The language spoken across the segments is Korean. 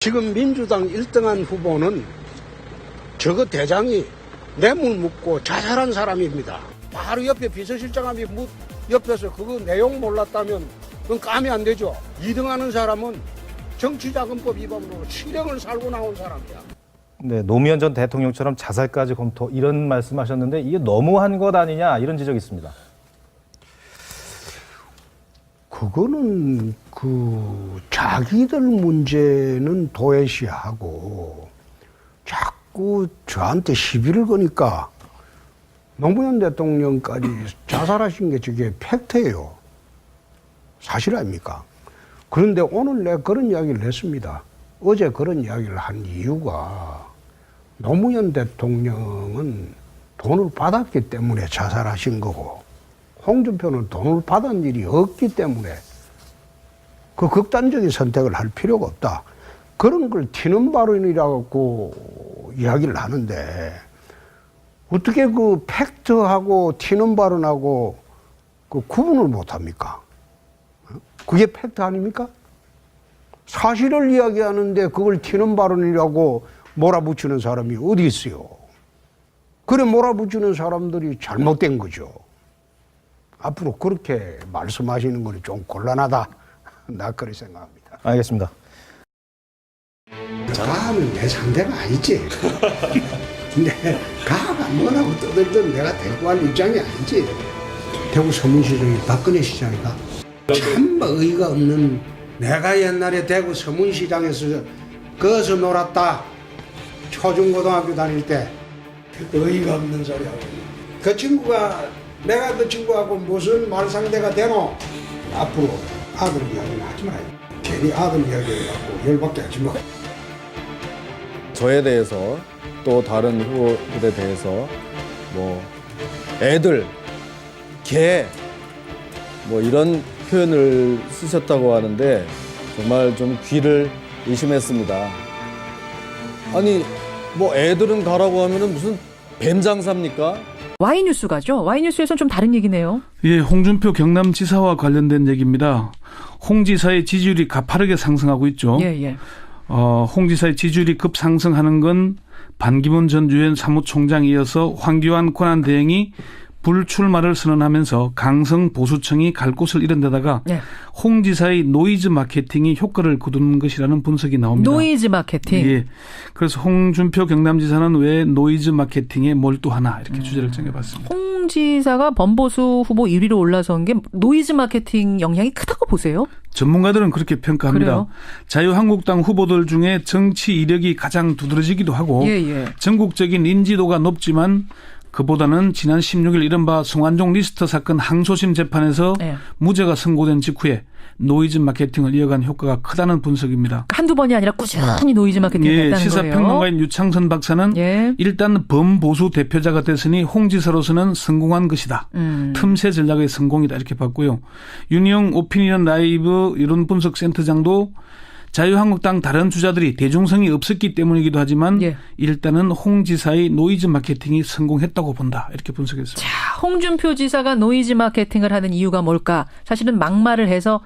지금 민주당 1등한 후보는 저거 대장이 뇌물 묻고 자살한 사람입니다. 바로 옆에 비서실장함이 옆에서 그거 내용 몰랐다면 그건 까면 안 되죠. 2등하는 사람은 정치자금법 위반으로 실형을 살고 나온 사람이야. 네, 노무현 전 대통령처럼 자살까지 검토 이런 말씀하셨는데 이게 너무한 것 아니냐 이런 지적이 있습니다. 그거는 자기들 문제는 도외시하고 자꾸 저한테 시비를 거니까 노무현 대통령까지 자살하신 게 저게 팩트예요. 사실 아닙니까? 그런데 오늘 내가 그런 이야기를 했습니다. 어제 그런 이야기를 한 이유가 노무현 대통령은 돈을 받았기 때문에 자살하신 거고 홍준표는 돈을 받은 일이 없기 때문에 그 극단적인 선택을 할 필요가 없다. 그런 걸 튀는 발언이라고 이야기를 하는데 어떻게 그 팩트하고 튀는 발언하고 그 구분을 못 합니까? 그게 팩트 아닙니까? 사실을 이야기하는데 그걸 튀는 발언이라고 몰아붙이는 사람이 어디 있어요? 그래 몰아붙이는 사람들이 잘못된 거죠. 앞으로 그렇게 말씀하시는 건 좀 곤란하다. 나 그렇게 생각합니다. 알겠습니다. 가는 내 상대가 아니지. 근데 가가 뭐라고 떠들든 내가 대꾸할 입장이 아니지. 대구 서문시장이 박근혜 시장이가 참 의의가 없는 내가 옛날에 대구 서문시장에서 거기서 놀았다. 초중고등학교 다닐 때 의의가 없는 소리 하고 그 친구가 내가 그 친구하고 무슨 말상대가 되노? 앞으로 아들 이야기는 하지 말아요. 괜히 아들 이야기해갖고 열받게 하지 마. 저에 대해서 또 다른 후보들에 대해서 뭐 애들, 개 뭐 이런 표현을 쓰셨다고 하는데 정말 좀 귀를 의심했습니다. 아니 뭐 애들은 가라고 하면은 무슨 뱀 장사입니까? Y뉴스 가죠? Y뉴스에서는 좀 다른 얘기네요. 예, 홍준표 경남지사와 관련된 얘기입니다. 홍 지사의 지지율이 가파르게 상승하고 있죠. 예. 홍 지사의 지지율이 급상승하는 건 반기문 전 유엔 사무총장에 이어서 황교안 권한대행이 불출마를 선언하면서 강성 보수층이 갈 곳을 잃은 데다가 홍 지사의 노이즈 마케팅이 효과를 거둔 것이라는 분석이 나옵니다. 노이즈 마케팅. 예. 그래서 홍준표 경남지사는 왜 노이즈 마케팅에 몰두하나 이렇게 주제를 정해봤습니다. 홍 지사가 범보수 후보 1위로 올라선 게 노이즈 마케팅 영향이 크다고 보세요? 전문가들은 그렇게 평가합니다. 그래요? 자유한국당 후보들 중에 정치 이력이 가장 두드러지기도 하고 전국적인 인지도가 높지만 그보다는 지난 16일 이른바 송환종 리스트 사건 항소심 재판에서 무죄가 선고된 직후에 노이즈 마케팅을 이어간 효과가 크다는 분석입니다. 한두 번이 아니라 꾸준히 노이즈 마케팅을 했다는 거예요. 시사평론가인 유창선 박사는 일단 범보수 대표자가 됐으니 홍 지사로서는 성공한 것이다. 틈새 전략의 성공이다 이렇게 봤고요. 윤희영 오피니언 라이브 이론 분석 센터장도 자유한국당 다른 주자들이 대중성이 없었기 때문이기도 하지만 일단은 홍 지사의 노이즈 마케팅이 성공했다고 본다. 이렇게 분석했습니다. 자, 홍준표 지사가 노이즈 마케팅을 하는 이유가 뭘까? 사실은 막말을 해서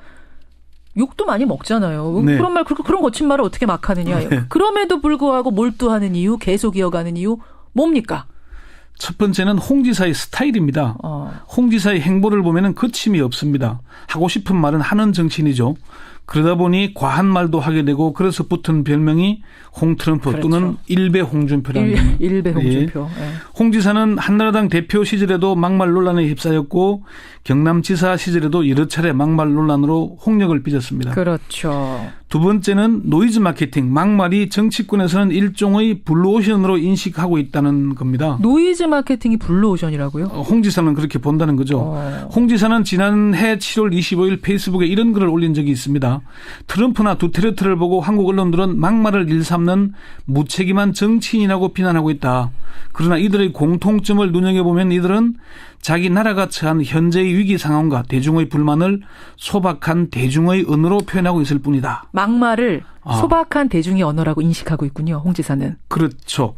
욕도 많이 먹잖아요. 그런 말, 그런 거친 말을 어떻게 막 하느냐. 그럼에도 불구하고 몰두하는 이유, 계속 이어가는 이유 뭡니까? 첫 번째는 홍 지사의 스타일입니다. 홍 지사의 행보를 보면 거침이 없습니다. 하고 싶은 말은 하는 정치인이죠. 그러다 보니 과한 말도 하게 되고 그래서 붙은 별명이 홍트럼프 또는 일베 홍준표라는 겁니다. 일베 홍준표. 홍 지사는 한나라당 대표 시절에도 막말 논란에 휩싸였고 경남지사 시절에도 여러 차례 막말 논란으로 홍역을 빚었습니다. 그렇죠. 두 번째는 노이즈 마케팅, 막말이 정치권에서는 일종의 블루오션으로 인식하고 있다는 겁니다. 노이즈 마케팅이 블루오션이라고요? 홍 지사는 그렇게 본다는 거죠. 홍 지사는 지난해 7월 25일 페이스북에 이런 글을 올린 적이 있습니다. 트럼프나 두테르테를 보고 한국 언론들은 막말을 일삼는 무책임한 정치인이라고 비난하고 있다. 그러나 이들의 공통점을 눈여겨보면 이들은 자기 나라가 처한 현재의 위기 상황과 대중의 불만을 소박한 대중의 언어로 표현하고 있을 뿐이다. 막말을 소박한 대중의 언어라고 인식하고 있군요. 홍 지사는. 그렇죠.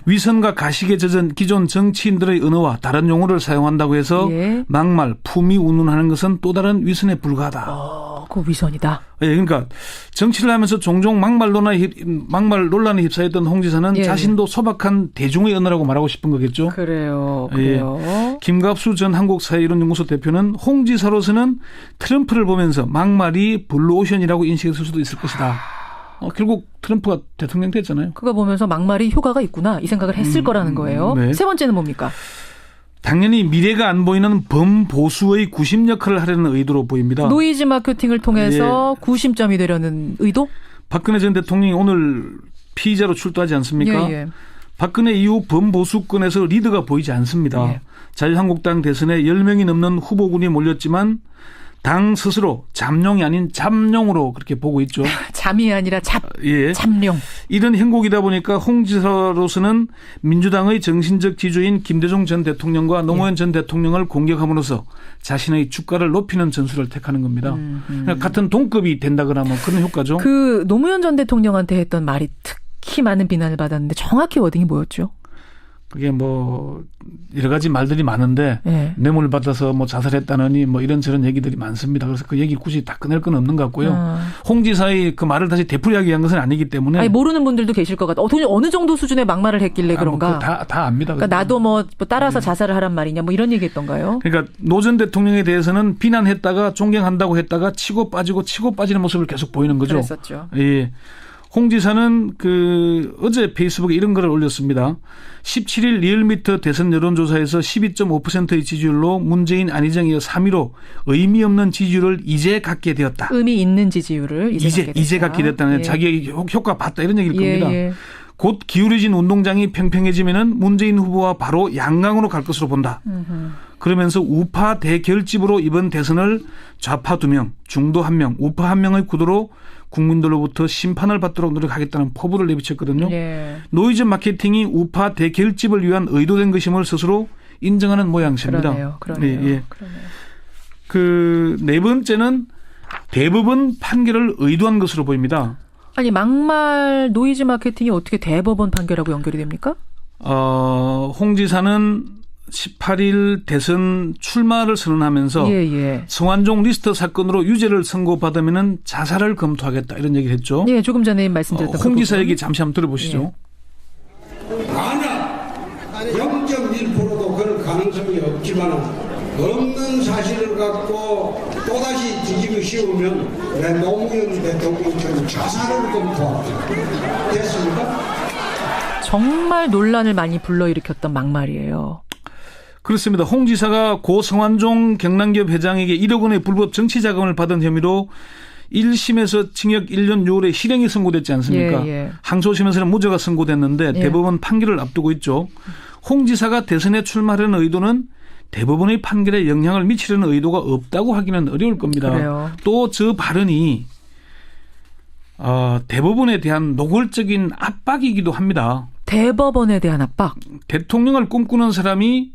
위선과 가식에 젖은 기존 정치인들의 언어와 다른 용어를 사용한다고 해서 막말, 품위 운운하는 것은 또 다른 위선에 불과하다. 위선이다. 예, 그러니까 정치를 하면서 종종 막말 논란에 휩싸였던 홍 지사는 예. 자신도 소박한 대중의 언어라고 말하고 싶은 거겠죠. 그래요. 예. 김갑수 전 한국사회이론연구소 대표는 홍 지사로서는 트럼프를 보면서 막말이 블루오션이라고 인식했을 수도 있을 것이다. 결국 트럼프가 대통령 됐잖아요. 그거 보면서 막말이 효과가 있구나 이 생각을 했을 거라는 거예요. 네. 세 번째는 뭡니까? 당연히 미래가 안 보이는 범보수의 구심 역할을 하려는 의도로 보입니다. 노이즈 마케팅을 통해서 구심점이 되려는 의도? 박근혜 전 대통령이 오늘 피의자로 출두하지 않습니까? 예. 박근혜 이후 범보수권에서 리더가 보이지 않습니다. 예. 자유한국당 대선에 10명이 넘는 후보군이 몰렸지만 당 스스로 잠룡이 아닌 잠룡으로 그렇게 보고 있죠. 잠이 아니라 예. 잠룡. 이런 행복이다 보니까 홍 지사로서는 민주당의 정신적 지주인 김대중 전 대통령과 노무현 전 대통령을 공격함으로써 자신의 주가를 높이는 전술을 택하는 겁니다. 같은 동급이 된다 그러면 그런 효과죠. 그 노무현 전 대통령한테 했던 말이 특히 많은 비난을 받았는데 정확히 워딩이 뭐였죠? 그게 뭐 여러 가지 말들이 많은데 예. 뇌물 받아서 뭐 자살했다느니 뭐 이런저런 얘기들이 많습니다. 그래서 그 얘기 굳이 다 꺼낼 건 없는 것 같고요. 홍 지사의 그 말을 다시 되풀이하기 위한 것은 아니기 때문에. 아니, 모르는 분들도 계실 것 같아요. 도대체 어느 정도 수준의 막말을 했길래 그런가? 뭐 다 압니다. 그러니까 나도 뭐 따라서 자살을 하란 말이냐 뭐 이런 얘기했던가요? 그러니까 노 전 대통령에 대해서는 비난했다가 존경한다고 했다가 치고 빠지는 모습을 계속 보이는 거죠. 그랬었죠. 예. 홍 지사는 어제 페이스북에 이런 글을 올렸습니다. 17일 리얼미터 대선 여론조사에서 12.5%의 지지율로 문재인 안희정 이어 3위로 의미 없는 지지율을 이제 갖게 되었다. 의미 있는 지지율을 이제 갖게 됐다는 예. 자기의 효과 봤다 이런 얘기일 겁니다. 예. 곧 기울어진 운동장이 팽팽해지면은 문재인 후보와 바로 양강으로 갈 것으로 본다. 그러면서 우파 대결집으로 이번 대선을 좌파 2명, 중도 1명, 우파 1명의 구도로 국민들로부터 심판을 받도록 노력하겠다는 포부를 내비쳤거든요. 예. 노이즈 마케팅이 우파 대결집을 위한 의도된 것임을 스스로 인정하는 모양새입니다. 그러네요. 네 번째는 대법원 판결을 의도한 것으로 보입니다. 아니 막말 노이즈 마케팅이 어떻게 대법원 판결하고 연결이 됩니까? 홍 지사는 18일 대선 출마를 선언하면서 성완종 리스트 사건으로 유죄를 선고받으면 자살을 검토하겠다 이런 얘기를 했죠. 네, 조금 전에 말씀드렸던 홍 지사 얘기 잠시 한번 들어보시죠. 만약 0.1%도 그럴 가능성이 없지만 없는 사실을 갖고 또다시 뒤집어 씌우면 내 노무현 대통령처럼 자살을 검토하겠다. 됐습니까? 정말 논란을 많이 불러일으켰던 막말이에요. 그렇습니다. 홍 지사가 고 성완종 경남기업 회장에게 1억 원의 불법 정치 자금을 받은 혐의로 1심에서 징역 1년 6월에 실형이 선고됐지 않습니까? 항소심에서는 무죄가 선고됐는데 대법원 판결을 앞두고 있죠. 홍 지사가 대선에 출마하려는 의도는 대법원의 판결에 영향을 미치려는 의도가 없다고 하기는 어려울 겁니다. 또 저 발언이 대법원에 대한 노골적인 압박이기도 합니다. 대법원에 대한 압박? 대통령을 꿈꾸는 사람이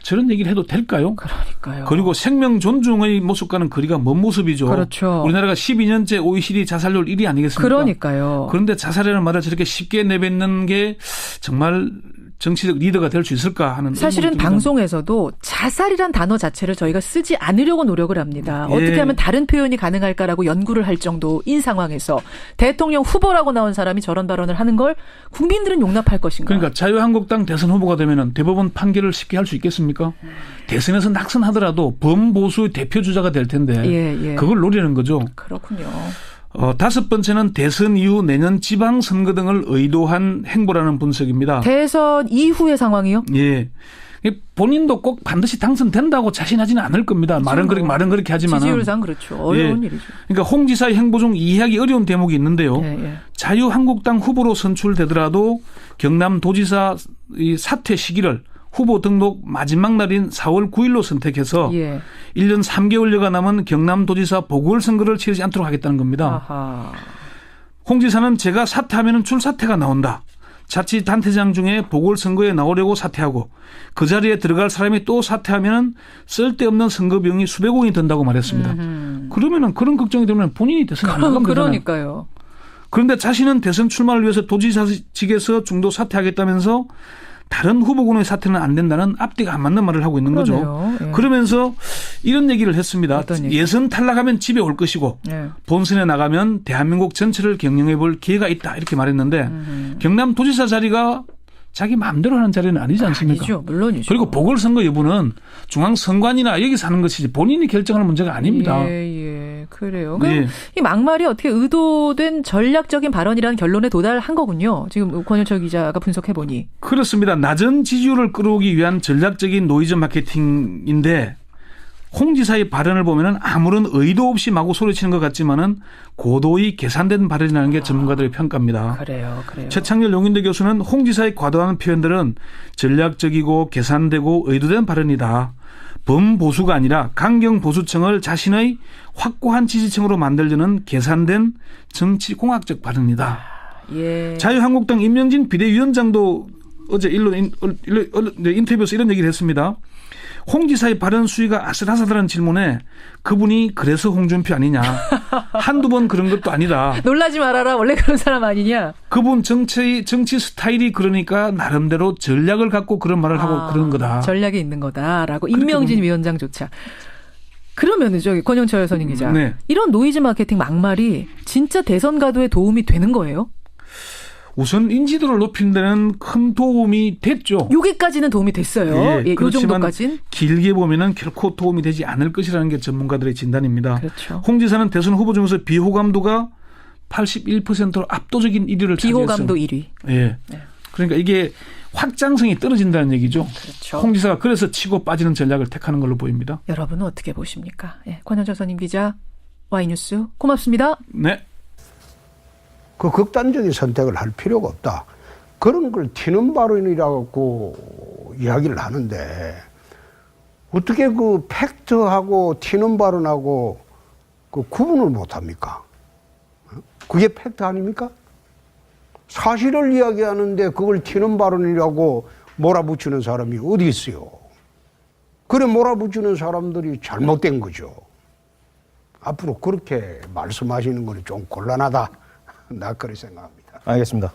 저런 얘기를 해도 될까요? 그러니까요. 그리고 생명 존중의 모습과는 거리가 먼 모습이죠. 그렇죠. 우리나라가 12년째 OECD 자살률 1위 아니겠습니까? 그러니까요. 그런데 자살이라는 말을 저렇게 쉽게 내뱉는 게 정말 정치적 리더가 될 수 있을까 하는 사실은 방송에서도 자살이란 단어 자체를 저희가 쓰지 않으려고 노력을 합니다. 어떻게 하면 다른 표현이 가능할까라고 연구를 할 정도인 상황에서 대통령 후보라고 나온 사람이 저런 발언을 하는 걸 국민들은 용납할 것인가? 그러니까 자유한국당 대선 후보가 되면 대법원 판결을 쉽게 할 수 있겠습니까? 대선에서 낙선하더라도 범보수의 대표 주자가 될 텐데 그걸 노리는 거죠. 그렇군요. 다섯 번째는 대선 이후 내년 지방선거 등을 의도한 행보라는 분석입니다. 대선 이후의 상황이요? 예. 본인도 꼭 반드시 당선된다고 자신하지는 않을 겁니다. 말은 그렇게 하지만 지지율상 그렇죠. 어려운 일이죠. 그러니까 홍 지사의 행보 중 이해하기 어려운 대목이 있는데요. 자유한국당 후보로 선출되더라도 경남도지사 사퇴 시기를 후보 등록 마지막 날인 4월 9일로 선택해서 1년 3개월여가 남은 경남도지사 보궐선거를 치르지 않도록 하겠다는 겁니다. 아하. 홍 지사는 제가 사퇴하면 출사퇴가 나온다. 자치단체장 중에 보궐선거에 나오려고 사퇴하고 그 자리에 들어갈 사람이 또 사퇴하면 쓸데없는 선거 비용이 수백 원이 든다고 말했습니다. 그러면 그런 걱정이 되면 본인이 대선에 안 나가면 되잖아요. 그러니까요. 그런데 자신은 대선 출마를 위해서 도지사직에서 중도 사퇴하겠다면서 다른 후보군의 사퇴는 안 된다는 앞뒤가 안 맞는 말을 하고 있는 그러네요. 거죠. 예. 그러면서 이런 얘기를 했습니다. 어떤 얘기? 예선 탈락하면 집에 올 것이고 예. 본선에 나가면 대한민국 전체를 경영해 볼 기회가 있다 이렇게 말했는데 경남도지사 자리가 자기 마음대로 하는 자리는 아니지 않습니까? 아니죠. 물론이죠. 그리고 보궐선거 여부는 중앙선관위나 여기서 하는 것이지 본인이 결정하는 문제가 아닙니다. 예, 그래요. 그럼 예. 이 막말이 어떻게 의도된 전략적인 발언이라는 결론에 도달한 거군요. 지금 권영철 기자가 분석해 보니. 그렇습니다. 낮은 지지율을 끌어오기 위한 전략적인 노이즈 마케팅인데 홍 지사의 발언을 보면은 아무런 의도 없이 마구 소리치는 것 같지만은 고도의 계산된 발언이라는 게 전문가들의 평가입니다. 그래요. 최창렬 용인대 교수는 홍 지사의 과도한 표현들은 전략적이고 계산되고 의도된 발언이다. 범보수가 아니라 강경보수층을 자신의 확고한 지지층으로 만들려는 계산된 정치공학적 발언이다. 예. 자유한국당 임명진 비대위원장도 어제 인터뷰에서 이런 얘기를 했습니다. 홍 지사의 발언 수위가 아슬아슬하다는 질문에 그분이 그래서 홍준표 아니냐. 한두 번 그런 것도 아니다. 놀라지 말아라. 원래 그런 사람 아니냐. 그분 정치 스타일이 그러니까 나름대로 전략을 갖고 그런 말을 하고 그런 거다. 전략이 있는 거다라고 임명진 위원장조차. 그러면은 저기 권영철 선임 기자. 네. 이런 노이즈 마케팅 막말이 진짜 대선 가도에 도움이 되는 거예요? 우선 인지도를 높이는 데는 큰 도움이 됐죠. 여기까지는 도움이 됐어요. 예, 요 그렇지만 정도까지는. 길게 보면은 결코 도움이 되지 않을 것이라는 게 전문가들의 진단입니다. 그렇죠. 홍 지사는 대선 후보 중에서 비호감도가 81%로 압도적인 1위를 차지했어요. 비호감도 1위. 예. 네. 그러니까 이게 확장성이 떨어진다는 얘기죠. 그렇죠. 홍 지사가 그래서 치고 빠지는 전략을 택하는 걸로 보입니다. 여러분은 어떻게 보십니까? 예, 권영철 선임 기자, Y뉴스 고맙습니다. 네. 그 극단적인 선택을 할 필요가 없다. 그런 걸 튀는 발언이라고 이야기를 하는데 어떻게 그 팩트하고 튀는 발언하고 그 구분을 못합니까? 그게 팩트 아닙니까? 사실을 이야기하는데 그걸 튀는 발언이라고 몰아붙이는 사람이 어디 있어요? 그래 몰아붙이는 사람들이 잘못된 거죠. 앞으로 그렇게 말씀하시는 건 좀 곤란하다. 나 그렇게 생각합니다. 알겠습니다.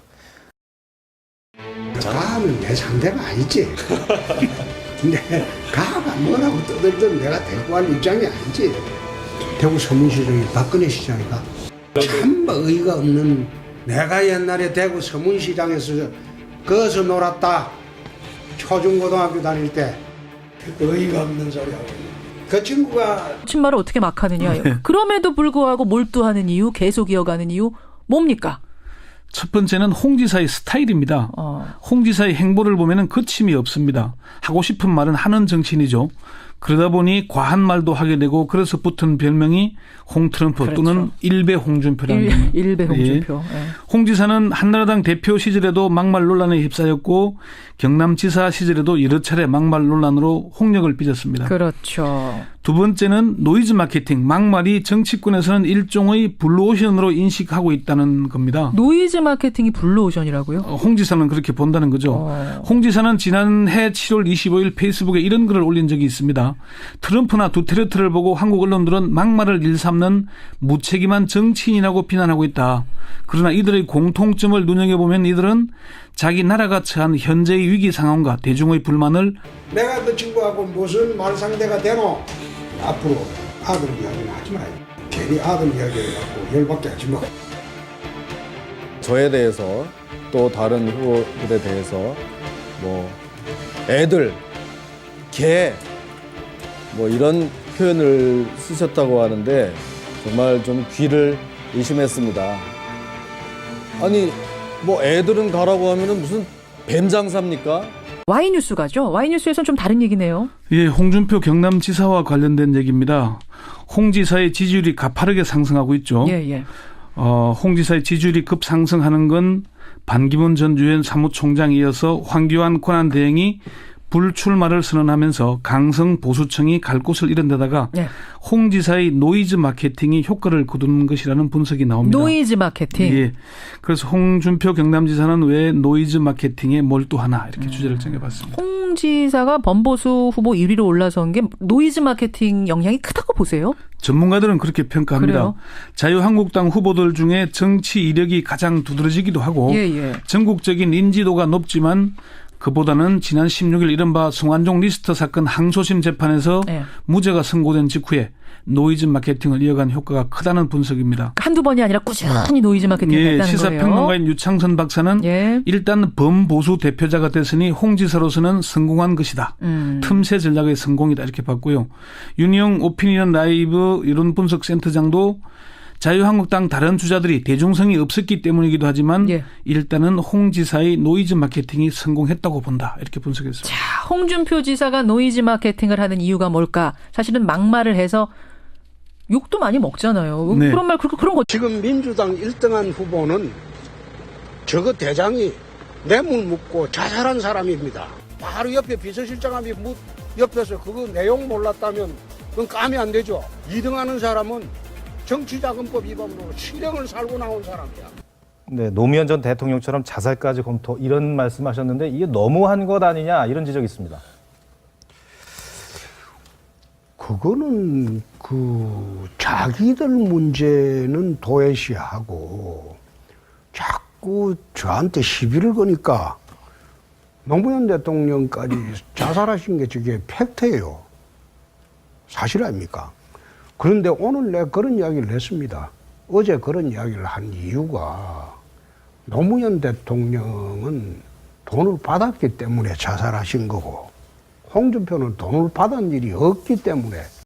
가하면 내 상대가 아니지. 근데 가하가 뭐라고 떠들든 내가 대꾸할 입장이 아니지. 대구 서문시장이 박근혜 시장이가 참 의의가 없는 내가 옛날에 대구 서문시장에서 거기서 놀았다. 초중고등학교 다닐 때 의의가 없는 소리하고 그 친구가 친말을 어떻게 막 하느냐. 그럼에도 불구하고 몰두하는 이유, 계속 이어가는 이유 뭡니까? 첫 번째는 홍 지사의 스타일입니다. 홍 지사의 행보를 보면 거침이 없습니다. 하고 싶은 말은 하는 정치인이죠. 그러다 보니 과한 말도 하게 되고 그래서 붙은 별명이 홍트럼프 그렇죠. 또는 일베 홍준표라는 일베 홍준표. 예. 예. 홍 지사는 한나라당 대표 시절에도 막말 논란에 휩싸였고 경남지사 시절에도 여러 차례 막말 논란으로 홍역을 빚었습니다. 그렇죠. 두 번째는 노이즈 마케팅, 막말이 정치권에서는 일종의 블루오션으로 인식하고 있다는 겁니다. 노이즈 마케팅이 블루오션이라고요? 홍 지사는 그렇게 본다는 거죠. 홍 지사는 지난해 7월 25일 페이스북에 이런 글을 올린 적이 있습니다. 트럼프나 두테르테를 보고 한국 언론들은 막말을 일삼는 무책임한 정치인이라고 비난하고 있다. 그러나 이들의 공통점을 눈여겨보면 이들은 자기 나라가 처한 현재의 위기 상황과 대중의 불만을 내가 그 친구하고 무슨 말상대가 되노? 앞으로 아들 이야기는 하지 마요. 괜히 아들 이야기해갖고 열받게 하지 마. 저에 대해서 또 다른 후보들에 대해서 뭐 애들, 개 뭐 이런 표현을 쓰셨다고 하는데 정말 좀 귀를 의심했습니다. 아니 뭐 애들은 가라고 하면은 무슨 뱀 장사입니까? Y뉴스 가죠? Y뉴스에서는 좀 다른 얘기네요. 예, 홍준표 경남지사와 관련된 얘기입니다. 홍 지사의 지지율이 가파르게 상승하고 있죠. 예. 홍 지사의 지지율이 급상승하는 건 반기문 전 유엔 사무총장에 이어서 황교안 권한대행이 불출마를 선언하면서 강성 보수층이 갈 곳을 잃은 데다가 홍 지사의 노이즈 마케팅이 효과를 거두는 것이라는 분석이 나옵니다. 노이즈 마케팅. 예. 그래서 홍준표 경남지사는 왜 노이즈 마케팅에 몰두하나 이렇게 주제를 정해봤습니다. 홍 지사가 범보수 후보 1위로 올라선 게 노이즈 마케팅 영향이 크다고 보세요? 전문가들은 그렇게 평가합니다. 그래요? 자유한국당 후보들 중에 정치 이력이 가장 두드러지기도 하고 전국적인 인지도가 높지만 그보다는 지난 16일 이른바 송환종 리스트 사건 항소심 재판에서 네. 무죄가 선고된 직후에 노이즈 마케팅을 이어간 효과가 크다는 분석입니다. 한두 번이 아니라 꾸준히 노이즈 마케팅을 예, 했다는 시사평론가인 거예요. 유창선 박사는 예. 일단 범보수 대표자가 됐으니 홍 지사로서는 성공한 것이다. 틈새 전략의 성공이다 이렇게 봤고요. 윤희영 오피니언 라이브 이론 분석 센터장도 자유한국당 다른 주자들이 대중성이 없었기 때문이기도 하지만 예. 일단은 홍 지사의 노이즈 마케팅이 성공했다고 본다 이렇게 분석했습니다. 자, 홍준표 지사가 노이즈 마케팅을 하는 이유가 뭘까? 사실은 막말을 해서 욕도 많이 먹잖아요. 네. 그런 말 그런 거 지금 민주당 1등한 후보는 저거 대장이 뇌물 묻고 자살한 사람입니다. 바로 옆에 비서실장함이 옆에서 그거 내용 몰랐다면 그건 까면 안 되죠. 2등하는 사람은 정치자금법 위반으로 실형을 살고 나온 사람이야. 네, 노무현 전 대통령처럼 자살까지 검토 이런 말씀하셨는데 이게 너무한 것 아니냐 이런 지적이 있습니다. 그거는 자기들 문제는 도외시하고 자꾸 저한테 시비를 거니까 노무현 대통령까지 자살하신 게 저게 팩트예요. 사실 아닙니까? 그런데 오늘 내가 그런 이야기를 했습니다. 어제 그런 이야기를 한 이유가 노무현 대통령은 돈을 받았기 때문에 자살하신 거고 홍준표는 돈을 받은 일이 없기 때문에